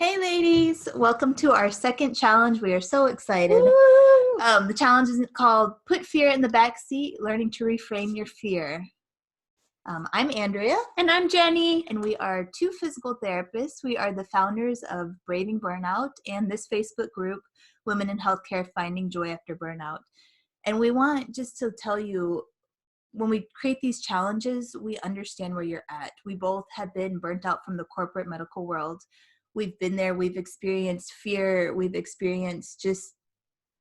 Hey ladies, welcome to our second challenge. We are so excited. Woo! The challenge is called Put Fear in the Backseat, Learning to Reframe Your Fear. I'm Andrea. And I'm Jenny. And we are two physical therapists. We are the founders of Braving Burnout and this Facebook group, Women in Healthcare Finding Joy After Burnout. And we want just to tell you, when we create these challenges, we understand where you're at. We both have been burnt out from the corporate medical world. We've been there. We've experienced fear. We've experienced just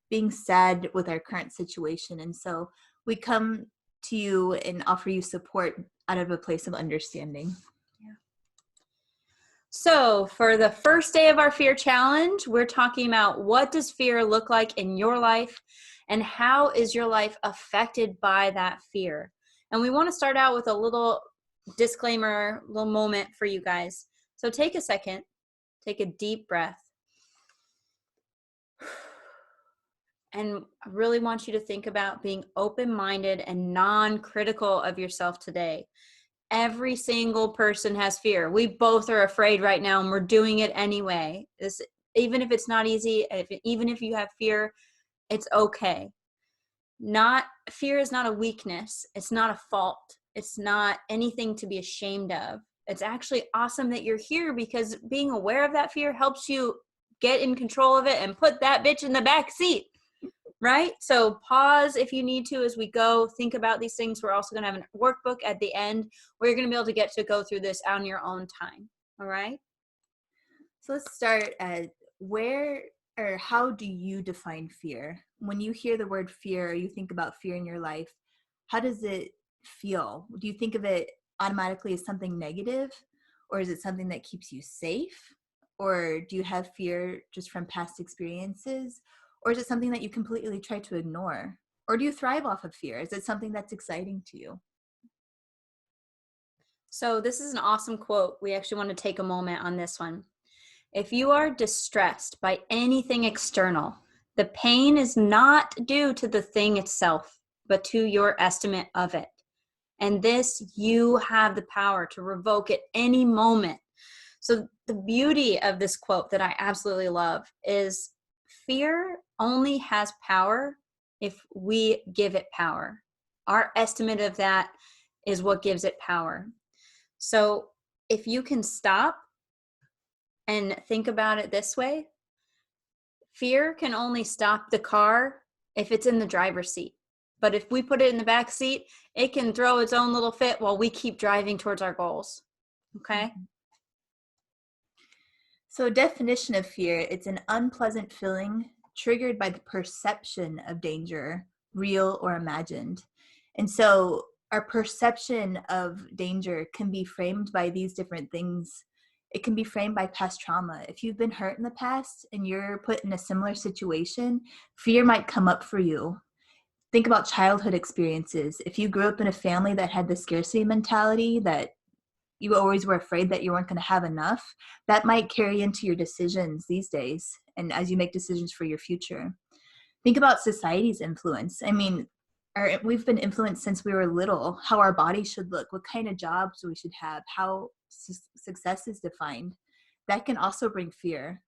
being sad with our current situation. And so we come to you and offer you support out of a place of understanding. So for the first day of our fear challenge, we're talking about what does fear look like in your life and how is your life affected by that fear? And we want to start out with a little disclaimer, little moment for you guys. So take a second, take a deep breath. And I really want you to think about being open-minded and non-critical of yourself today. Every single person has fear. We both are afraid right now, and we're doing it anyway. Even if it's not easy, even if you have fear, it's okay. Fear is not a weakness. It's not a fault. It's not anything to be ashamed of. It's actually awesome that you're here, because being aware of that fear helps you get in control of it and put that bitch in the back seat. Right? So pause if you need to as we go. Think about these things. We're also going to have a workbook at the end where you're going to be able to go through this on your own time. All right? So let's start at where or how do you define fear? When you hear the word fear, or you think about fear in your life, how does it feel? Do you think of it automatically as something negative, or is it something that keeps you safe? Or do you have fear just from past experiences? Or is it something that you completely try to ignore? Or do you thrive off of fear? Is it something that's exciting to you? So this is an awesome quote. We actually want to take a moment on this one. If you are distressed by anything external, the pain is not due to the thing itself, but to your estimate of it. And this, you have the power to revoke at any moment. So the beauty of this quote that I absolutely love is fear only has power if we give it power. Our estimate of that is what gives it power. So if you can stop and think about it this way, fear can only stop the car if it's in the driver's seat. But if we put it in the back seat, it can throw its own little fit while we keep driving towards our goals. Okay? So definition of fear, it's an unpleasant feeling triggered by the perception of danger, real or imagined. And so our perception of danger can be framed by these different things. It can be framed by past trauma. If you've been hurt in the past and you're put in a similar situation, fear might come up for you. Think about childhood experiences. If you grew up in a family that had the scarcity mentality, that you always were afraid that you weren't going to have enough, that might carry into your decisions these days and as you make decisions for your future. Think about society's influence. I mean, we've been influenced since we were little, how our body should look, what kind of jobs we should have, how success is defined. That can also bring fear.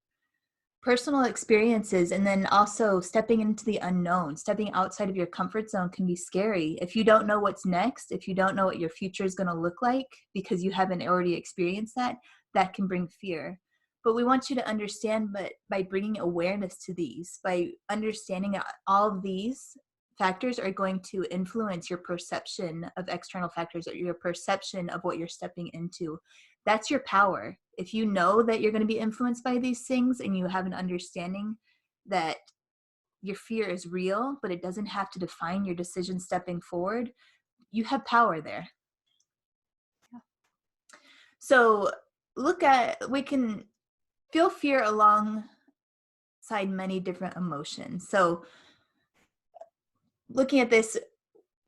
Personal experiences, and then also stepping into the unknown, stepping outside of your comfort zone can be scary. If you don't know what's next, if you don't know what your future is going to look like because you haven't already experienced that, that can bring fear. But we want you to understand, but by bringing awareness to these, by understanding all of these factors are going to influence your perception of external factors, or your perception of what you're stepping into. That's your power. If you know that you're going to be influenced by these things and you have an understanding that your fear is real, but it doesn't have to define your decision stepping forward, you have power there. So we can feel fear alongside many different emotions. So looking at this,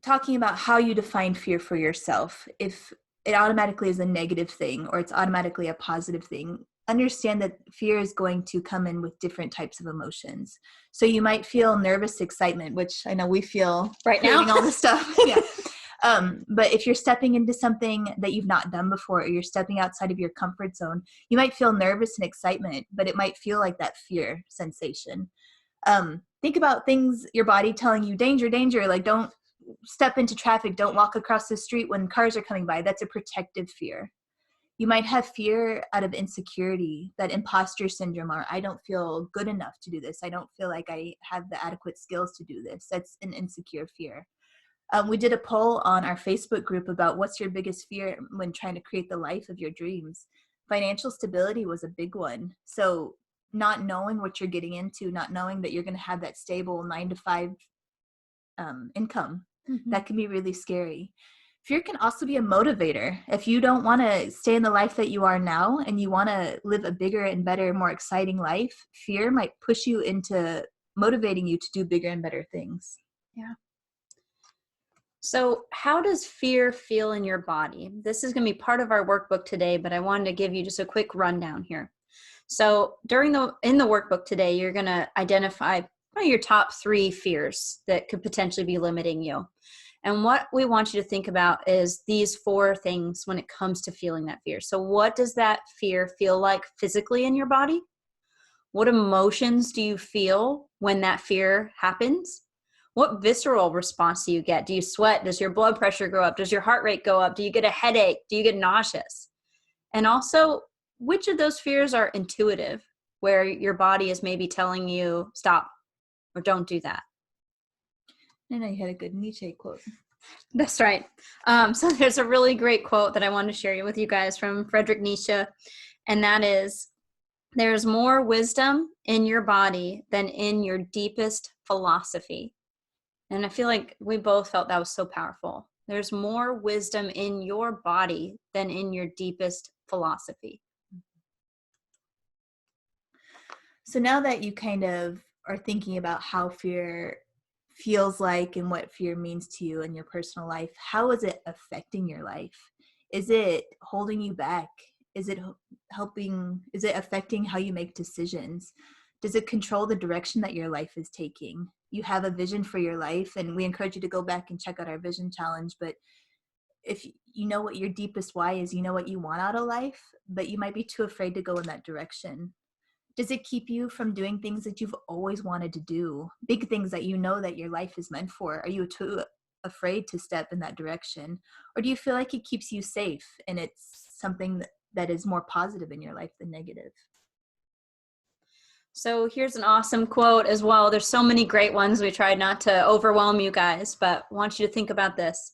talking about how you define fear for yourself, if it automatically is a negative thing or it's automatically a positive thing, understand that fear is going to come in with different types of emotions. So you might feel nervous excitement, which I know we feel right now, all this stuff. Yeah. But if you're stepping into something that you've not done before, or you're stepping outside of your comfort zone, you might feel nervous and excitement, but it might feel like that fear sensation. Think about things, your body telling you, danger, danger, like don't step into traffic, don't walk across the street when cars are coming by. That's a protective fear. You might have fear out of insecurity, that imposter syndrome, or I don't feel good enough to do this. I don't feel like I have the adequate skills to do this. That's an insecure fear. We did a poll on our Facebook group about what's your biggest fear when trying to create the life of your dreams. Financial stability was a big one. So not knowing what you're getting into, not knowing that you're going to have that stable 9 to 5 income, that can be really scary. Fear can also be a motivator. If you don't want to stay in the life that you are now and you want to live a bigger and better, more exciting life, fear might push you into motivating you to do bigger and better things. Yeah. So how does fear feel in your body? This is going to be part of our workbook today, but I wanted to give you just a quick rundown here. So in the workbook today, you're going to identify your top 3 fears that could potentially be limiting you. And what we want you to think about is these 4 things when it comes to feeling that fear. So what does that fear feel like physically in your body? What emotions do you feel when that fear happens? What visceral response do you get? Do you sweat? Does your blood pressure go up? Does your heart rate go up? Do you get a headache? Do you get nauseous? And also, which of those fears are intuitive, where your body is maybe telling you, stop, or don't do that? I know you had a good Nietzsche quote. That's right. So there's a really great quote that I want to share with you guys from Friedrich Nietzsche, and that is, there's more wisdom in your body than in your deepest philosophy. And I feel like we both felt that was so powerful. There's more wisdom in your body than in your deepest philosophy. So now that you kind of are thinking about how fear feels like and what fear means to you in your personal life, how is it affecting your life? Is it holding you back? Is it helping? Is it affecting how you make decisions? Does it control the direction that your life is taking? You have a vision for your life, and we encourage you to go back and check out our vision challenge. But if you know what your deepest why is, you know what you want out of life, but you might be too afraid to go in that direction. Does it keep you from doing things that you've always wanted to do? Big things that you know that your life is meant for? Are you too afraid to step in that direction? Or do you feel like it keeps you safe and it's something that is more positive in your life than negative? So here's an awesome quote as well. There's so many great ones. We tried not to overwhelm you guys, but I want you to think about this.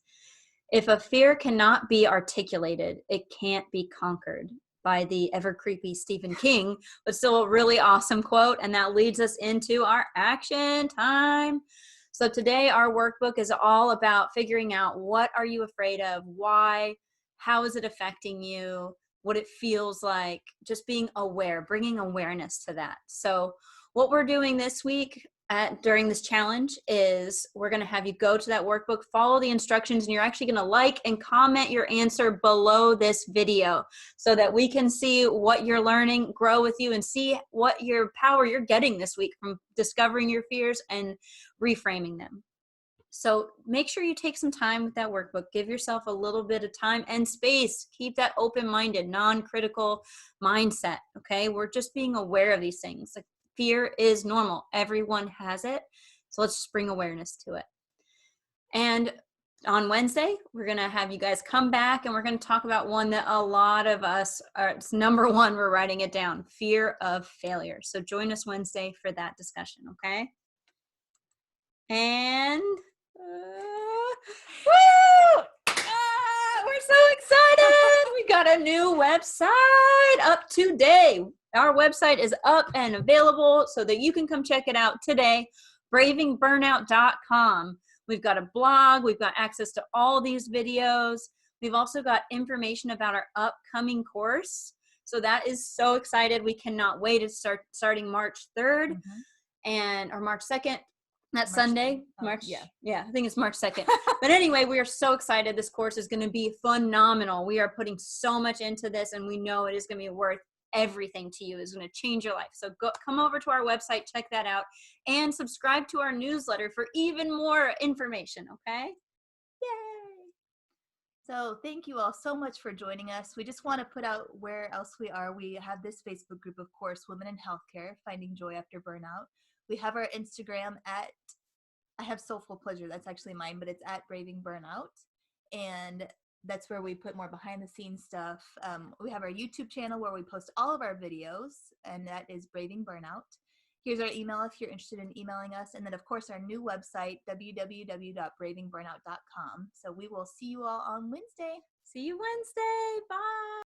If a fear cannot be articulated, it can't be conquered, by the ever creepy Stephen King, but still a really awesome quote. And that leads us into our action time. So today our workbook is all about figuring out, what are you afraid of? Why? How is it affecting you? What it feels like, just being aware, bringing awareness to that. So what we're doing this week during this challenge is we're going to have you go to that workbook, follow the instructions, and you're actually going to like and comment your answer below this video so that we can see what you're learning, grow with you, and see what your power you're getting this week from discovering your fears and reframing them. So make sure you take some time with that workbook. Give yourself a little bit of time and space. Keep that open-minded, non-critical mindset, okay? We're just being aware of these things. Like, fear is normal. Everyone has it. So let's just bring awareness to it. And on Wednesday, we're going to have you guys come back and we're going to talk about one that a lot of us it's number one, we're writing it down, fear of failure. So join us Wednesday for that discussion, okay? And woo! We're so excited. We got a new website up today. Our website is up and available so that you can come check it out today, bravingburnout.com. We've got a blog. We've got access to all these videos. We've also got information about our upcoming course. So that is so excited. We cannot wait. It's starting March 3rd or March 2nd. That's Sunday, March. Yeah, I think it's March 2nd. But anyway, we are so excited. This course is going to be phenomenal. We are putting so much into this, and we know it is going to be worth everything to you. It's going to change your life. So come over to our website, check that out, and subscribe to our newsletter for even more information, okay? Yay! So thank you all so much for joining us. We just want to put out where else we are. We have this Facebook group, of course, Women in Healthcare, Finding Joy After Burnout. We have our Instagram at I have Soulful Pleasure. That's actually mine, but it's at Braving Burnout. And that's where we put more behind the scenes stuff. We have our YouTube channel where we post all of our videos, and that is Braving Burnout. Here's our email if you're interested in emailing us. And then, of course, our new website, www.bravingburnout.com. So we will see you all on Wednesday. See you Wednesday. Bye.